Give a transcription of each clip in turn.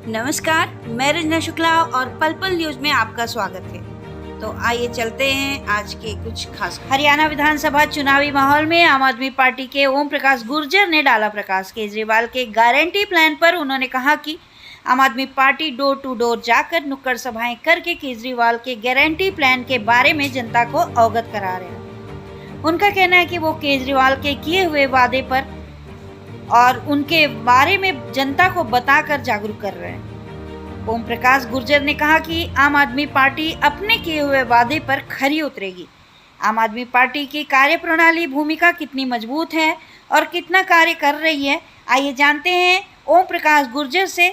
नमस्कार, मैं रंजना शुक्ला और पल पल न्यूज में आपका स्वागत है। तो आइए चलते हैं आज के कुछ खास। हरियाणा विधानसभा चुनावी माहौल में आम आदमी पार्टी के ओम प्रकाश गुर्जर ने डाला प्रकाश केजरीवाल के गारंटी प्लान पर। उन्होंने कहा कि आम आदमी पार्टी डोर टू डोर जाकर नुक्कड़ सभाएं करके केजरीवाल के गारंटी प्लान के बारे में जनता को अवगत करा रहे हैं। उनका कहना है कि वो केजरीवाल के किए हुए वादे पर और उनके बारे में जनता को बताकर जागरूक कर रहे हैं। ओम प्रकाश गुर्जर ने कहा कि आम आदमी पार्टी अपने किए हुए वादे पर खरी उतरेगी। आम आदमी पार्टी की कार्यप्रणाली भूमिका कितनी मजबूत है और कितना कार्य कर रही है, आइए जानते हैं ओम प्रकाश गुर्जर से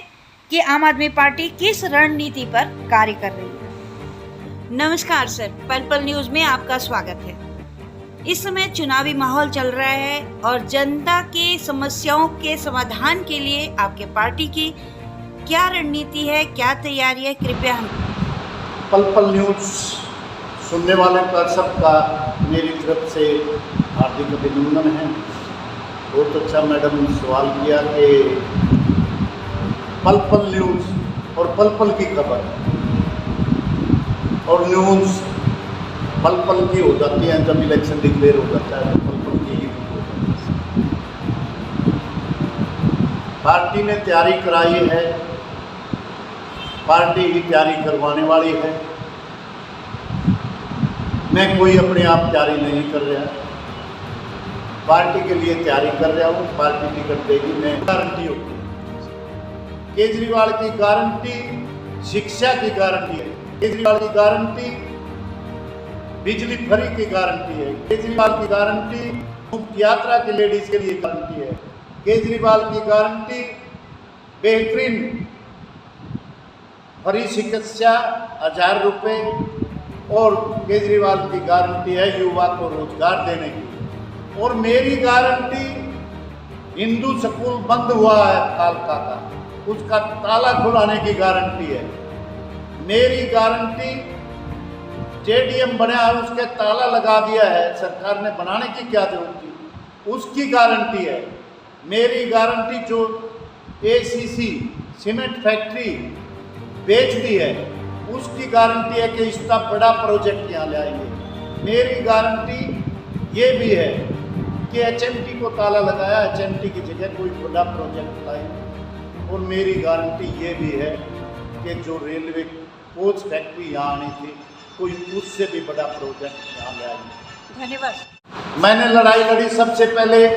कि आम आदमी पार्टी किस रणनीति पर कार्य कर रही है। नमस्कार सर, पल पल न्यूज में आपका स्वागत है। इस समय चुनावी माहौल चल रहा है और जनता के समस्याओं के समाधान के लिए आपके पार्टी की क्या रणनीति है, क्या तैयारी है, कृपया हम। पल पल न्यूज सुनने वाले पर सबका मेरी तरफ से हार्दिक अभिनंदन है। बहुत अच्छा मैडम सवाल किया कि पल पल न्यूज और पल पल की खबर और न्यूज़ पल पल की हो जाती हैं। जब इलेक्शन डिक्लेयर हो जाता है तो पल पल की ही हो जाती है। पार्टी ने तैयारी कराई है, पार्टी ही तैयारी करवाने वाली है। मैं कोई अपने आप तैयारी नहीं कर रहा, पार्टी के लिए तैयारी कर रहा हूँ। पार्टी टिकट देगी, मैं गारंटी होगी। केजरीवाल की गारंटी शिक्षा की गारंटी है, केजरीवाल की गारंटी बिजली फ्री की गारंटी है, केजरीवाल की गारंटी मुफ्त यात्रा की लेडीज के लिए गारंटी है, केजरीवाल की गारंटी बेहतरीन फ्री चिकित्सा 1000 रुपये और केजरीवाल की गारंटी है युवा को रोजगार देने की। और मेरी गारंटी हिंदू स्कूल बंद हुआ है कालका का, उसका ताला खुलाने की गारंटी है। मेरी गारंटी जेडीएम बना है, उसके ताला लगा दिया है, सरकार ने बनाने की क्या जरूरत थी, उसकी गारंटी है। मेरी गारंटी जो एसीसी सीमेंट फैक्ट्री बेच दी है उसकी गारंटी है कि इसका बड़ा प्रोजेक्ट यहाँ ले आएंगे। मेरी गारंटी ये भी है कि एचएमटी को ताला लगाया, एचएमटी की जगह कोई बड़ा प्रोजेक्ट लाएंगे। और मेरी गारंटी ये भी है कि जो रेलवे कोच फैक्ट्री यहाँ आनी थी कोई उससे भी बड़ा प्रोजेक्ट यहाँ ले आएंगे। धन्यवाद। मैंने लड़ाई लड़ी सबसे पहले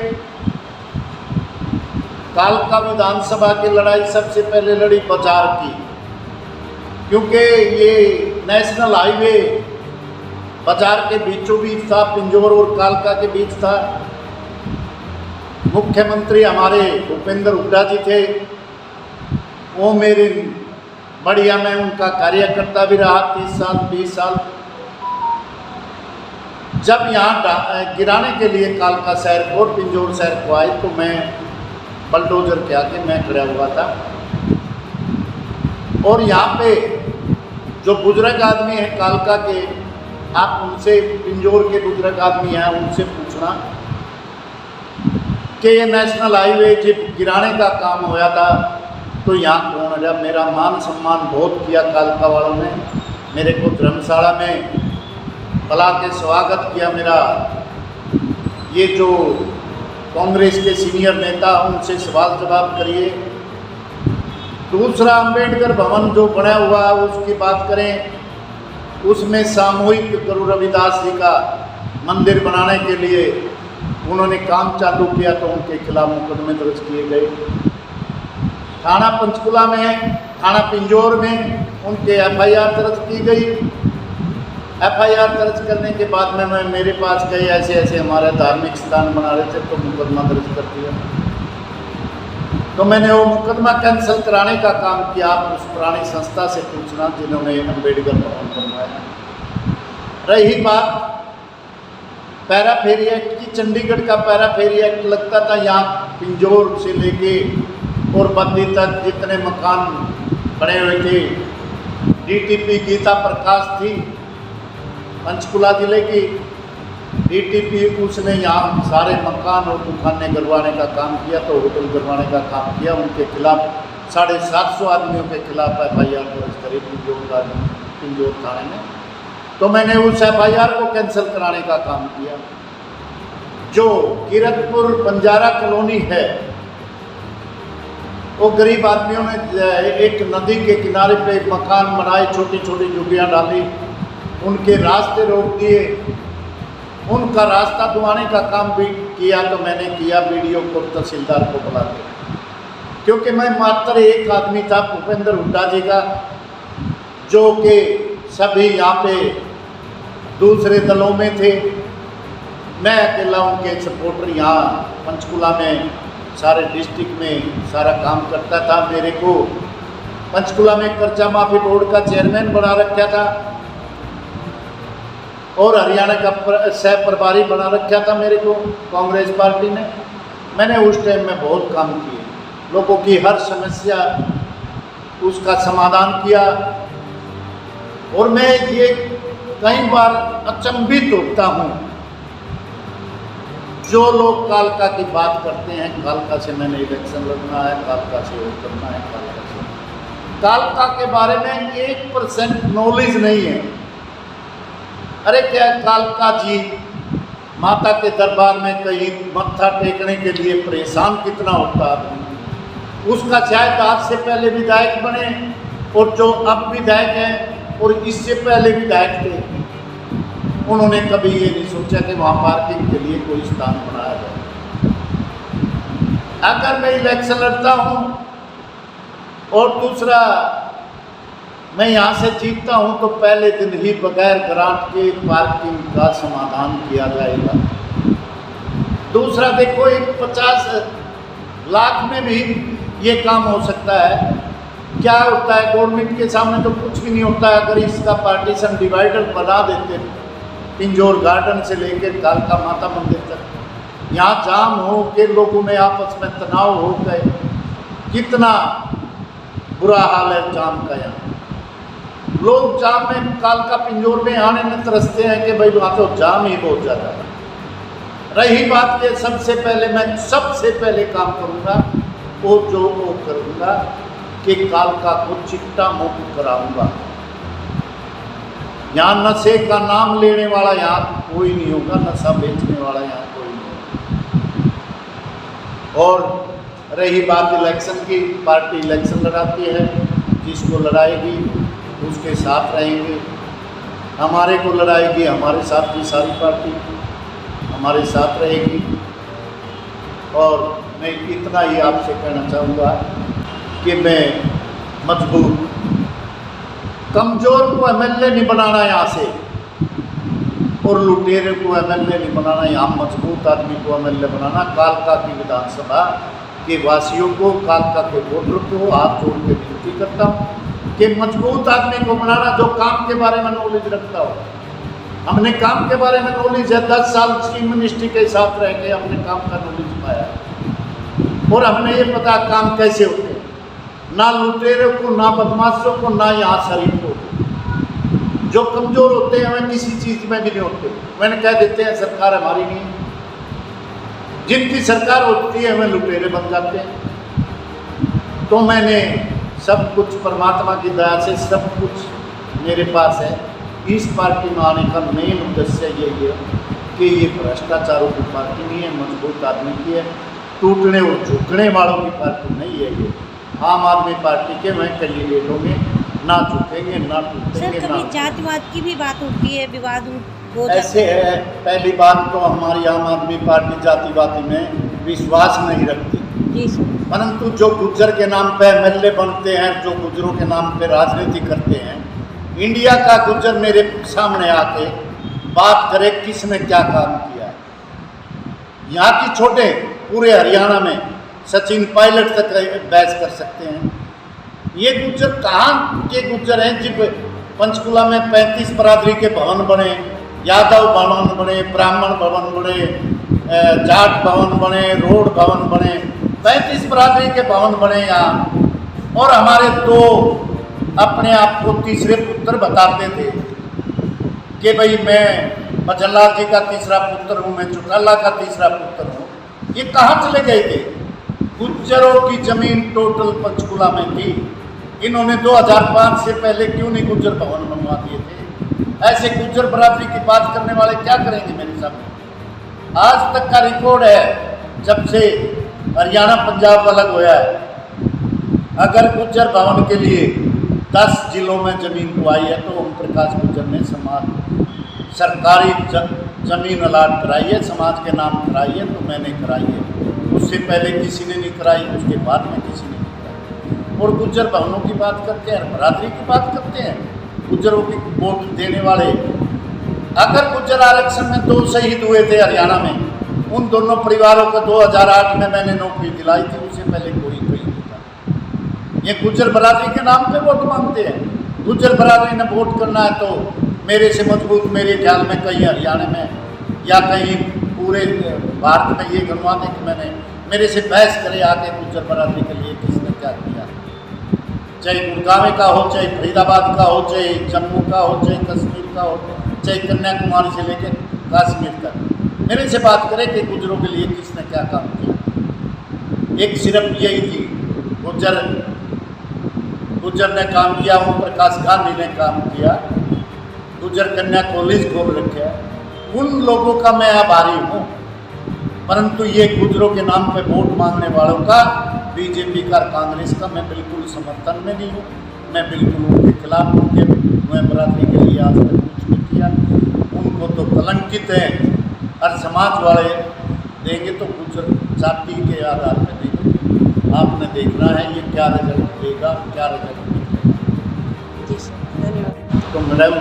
कालका विधानसभा की लड़ाई सबसे पहले लड़ी बाजार की, क्योंकि ये नेशनल हाईवे बाजार के बीचों बीच था, पिंजौर और कालका के बीच था। मुख्यमंत्री हमारे भूपेंद्र हुड्डा जी थे, वो मेरे बढ़िया, मैं उनका कार्यकर्ता भी रहा 30 साल 20 साल। जब यहाँ गिराने के लिए कालका शहर को और पिंजौर शहर को आए तो मैं बलडोजर के आगे मैं खड़ा हुआ था। और यहाँ पे जो बुजुर्ग आदमी हैं कालका के, आप उनसे, पिंजौर के बुजुर्ग आदमी हैं, उनसे पूछना कि ये नेशनल हाईवे जब गिराने का काम होया था तो यहाँ कौन है। मेरा मान सम्मान बहुत किया कालका वालों ने, मेरे को धर्मशाला में बुला के स्वागत किया मेरा। ये जो कांग्रेस के सीनियर नेता उनसे सवाल जवाब करिए। दूसरा, अंबेडकर भवन जो बना हुआ है उसकी बात करें, उसमें सामूहिक गुरु रविदास जी का मंदिर बनाने के लिए उन्होंने काम चालू किया तो उनके खिलाफ मुकदमे दर्ज किए गए। थाना पंचकुला में, थाना पिंजौर में उनके एफआईआर दर्ज की गई। एफआईआर दर्ज करने के बाद में मैं मेरे पास गए, ऐसे ऐसे हमारे धार्मिक स्थान बना रहे थे तो मुकदमा दर्ज कर दिया। तो मैंने वो मुकदमा कैंसिल कराने का काम किया। आप उस पुरानी संस्था से पूछना जिन्होंने अम्बेडकर भवन बनवाया। रही बात पैरा फेरी एक्ट की, चंडीगढ़ का पैरा फेरी एक्ट लगता था यहाँ पिंजौर से लेके और बद्दी तक जितने मकान बने हुए थे। डीटीपी गीता प्रकाश थी पंचकुला जिले की, डीटीपी उसने यहाँ सारे मकान और दुकानें गरवाने का काम किया, तो होटल गरवाने का काम किया। उनके खिलाफ 750 आदमियों के खिलाफ FIR दर्ज करी पिंजौर थाने में। तो मैंने उस FIR को कैंसिल कराने का काम किया। जो कीरतपुर बंजारा कॉलोनी है, वो गरीब आदमियों ने एक नदी के किनारे पे मकान बनाए, छोटी छोटी झुग्गियाँ डाली, उनके रास्ते रोक दिए, उनका रास्ता दुआने का काम भी किया। तो मैंने किया BDO को, तहसीलदार को बुला के, क्योंकि मैं मात्र एक आदमी था, भूपेंद्र हुड्डा जी का, जो कि सभी यहाँ पे दूसरे दलों में थे। मैं अकेला उनके सपोर्टर यहाँ पंचकुला में सारे डिस्ट्रिक्ट में सारा काम करता था। मेरे को पंचकुला में कर्जा माफी बोर्ड का चेयरमैन बना रखा था और हरियाणा का सह प्रभारी बना रखा था मेरे को कांग्रेस पार्टी ने। मैंने उस टाइम में बहुत काम किए, लोगों की हर समस्या उसका समाधान किया। और मैं ये कई बार अचंभित होता हूँ, जो लोग कालका की बात करते हैं, कालका से मैंने इलेक्शन लड़ना है, कालका से वो करना है, कालका के बारे में 1% नॉलेज नहीं है। अरे क्या कालका जी माता के दरबार में कहीं मत्था टेकने के लिए परेशान कितना होता है। उसका शायद आज से पहले विधायक बने, और जो अब विधायक हैं और इससे पहले विधायक थे, उन्होंने कभी ये नहीं सोचा कि वहाँ पार्किंग के लिए कोई स्थान बनाया जाए। अगर मैं इलेक्शन लड़ता हूँ और दूसरा मैं यहाँ से जीतता हूँ, तो पहले दिन ही बगैर ग्रांट के पार्किंग का समाधान किया जाएगा। दूसरा देखो, एक 50 लाख में भी ये काम हो सकता है। क्या होता है, गवर्नमेंट के सामने तो कुछ भी नहीं होता है। अगर इसका पार्टीशन डिवाइडर बना देते, पिंजौर गार्डन से लेकर कालका माता मंदिर तक, यहाँ जाम हो के लोगों में आपस में तनाव हो गए, कितना बुरा हाल है जाम का। यहाँ लोग जाम में कालका पिंजौर में आने में तरसते हैं कि भाई वहाँ तो जाम ही बहुत ज़्यादा है। रही बात ये, सबसे पहले काम करूँगा वो करूँगा कि कालका को चिट्टा मुक्त कराऊँगा। यहाँ नशे का नाम लेने वाला यहाँ कोई नहीं होगा, नशा बेचने वाला यहाँ कोई नहीं होगा। और रही बात इलेक्शन की, पार्टी इलेक्शन लड़ाती है, जिसको लड़ाएगी उसके साथ रहेंगे। हमारे को लड़ाएगी, हमारे साथ भी सारी पार्टी हमारे साथ रहेगी। और मैं इतना ही आपसे कहना चाहूँगा कि मैं मजबूत, कमज़ोर को MLA नहीं बनाना यहाँ से, और लुटेरे को MLA नहीं बनाना, यहाँ मजबूत आदमी को MLA बनाना। कालका की विधानसभा के वासियों को, कालका के वोटर को हाथ जोड़ के विनती करता हूँ कि मजबूत आदमी को बनाना, जो काम के बारे में नॉलेज रखता हो। हमने काम के बारे में नॉलेज है, 10 साल चीफ मिनिस्ट्री के साथ रह के हमने काम का नॉलेज पाया, और हमने ये पता काम कैसे होते हैं। ना लुटेरे को, ना बदमाशों को, ना यहाँ शरीफ को। जो कमज़ोर होते हैं वे किसी चीज़ में भी नहीं होते, मैंने कह देते हैं सरकार हमारी नहीं। जिनकी सरकार होती है वे लुटेरे बन जाते हैं। तो मैंने सब कुछ परमात्मा की दया से सब कुछ मेरे पास है। इस पार्टी में आने का मेन उद्देश्य यही है कि ये भ्रष्टाचारों की पार्टी नहीं है, मजबूत आदमी की है, टूटने और झुकने वालों की पार्टी नहीं है। ये आम आदमी पार्टी के मैं कैंडिडेट होंगे, ना झुकेंगे ना टूटेंगे। सर, कभी जातिवाद की भी बात होती है, विवाद हो जाता ऐसे है। पहली बात तो हमारी आम आदमी पार्टी जातिवादी में विश्वास नहीं रखती जी सर। परंतु जो गुज्जर के नाम पे MLA बनते हैं, जो गुज्जरों के नाम पे राजनीति करते हैं, इंडिया का गुज्जर मेरे सामने आके बात करे किसने क्या काम किया है। यहाँ की छोटे पूरे हरियाणा में सचिन पायलट तक बहस कर सकते हैं। ये गुज्जर कहाँ के गुज्जर हैं? जब पंचकुला में 35 बरादरी के भवन बने, यादव भवन बने, ब्राह्मण भवन बने, जाट भवन बने, रोड भवन बने, 35 बरादरी के भवन बने यहाँ। और हमारे दो अपने आप को तीसरे पुत्र बताते थे कि भाई मैं मझनलाल जी का तीसरा पुत्र हूँ, मैं चौटाला का तीसरा पुत्र हूँ। ये कहाँ चले गए थे? गुज्जरों की जमीन टोटल पंचकुला में थी। इन्होंने 2005 से पहले क्यों नहीं गुज्जर भवन बनवा दिए थे? ऐसे गुज्जर बरादरी की बात करने वाले क्या करेंगे मेरे सामने? आज तक का रिकॉर्ड है, जब से हरियाणा पंजाब अलग हुआ है, अगर गुज्जर भवन के लिए 10 जिलों में जमीन दुआई है तो ओम प्रकाश गुज्जर ने समाज सरकारी जमीन अलाट कराई है, समाज के नाम कराई है, तो मैंने कराई है। उससे पहले किसी ने नहीं कराई, उसके बाद में किसी ने नहीं कराई। और गुज्जर भवनों की बात करते हैं, बरादरी की बात करते हैं, गुज्जरों की वोट देने वाले। अगर गुज्जर आरक्षण में 2 शहीद हुए थे हरियाणा में, उन दोनों परिवारों को 2008 में मैंने नौकरी दिलाई थी, उससे पहले कोई नहीं था। ये गुज्जर बरादरी के नाम पे वोट मांगते हैं। गुज्जर बरादरी ने वोट करना है तो मेरे से मजबूत मेरे ख्याल में कहीं हरियाणा में या कहीं पूरे भारत में ये गणवा दें कि मैंने मेरे से बहस करे आके गुज्जर बरादरी के लिए किसने क्या किया। चाहे गुड़गांव का हो, चाहे फरीदाबाद का हो, चाहे जम्मू का हो, चाहे कश्मीर का हो, चाहे कन्याकुमारी से लेकर कश्मीर तक, मेरे से बात करें कि गुज्जरों के लिए किसने क्या काम किया। एक सिर्फ यही थी, गुज्जर ने काम किया, ओम प्रकाश गांधी ने काम किया, गुज्जर कन्या कॉलेज खोल रखे है। उन लोगों का मैं आभारी हूँ, परंतु ये गुज्जरों के नाम पे वोट मांगने वालों का, बीजेपी का, कांग्रेस का मैं बिल्कुल समर्थन में नहीं हूँ। मैं बिल्कुल उनके खिलाफ हूँ कि मैं बरादरी के लिए आज तक कुछ नहीं किया। उनको तो कलंकित है, हर समाज वाले देंगे तो गुज्जर जाति के आधार पर देंगे। आपने देखना है ये क्या रिजल्ट देगा, क्या रिजल्ट देगा। जी सर, धन्यवाद। तो मैडम,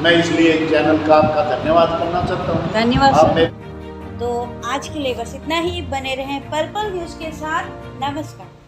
मैं इसलिए चैनल का आपका धन्यवाद करना चाहता हूँ। धन्यवाद आप सर। तो आज के लिए बस इतना ही। बने रहें पर्पल न्यूज़ के साथ। नमस्कार।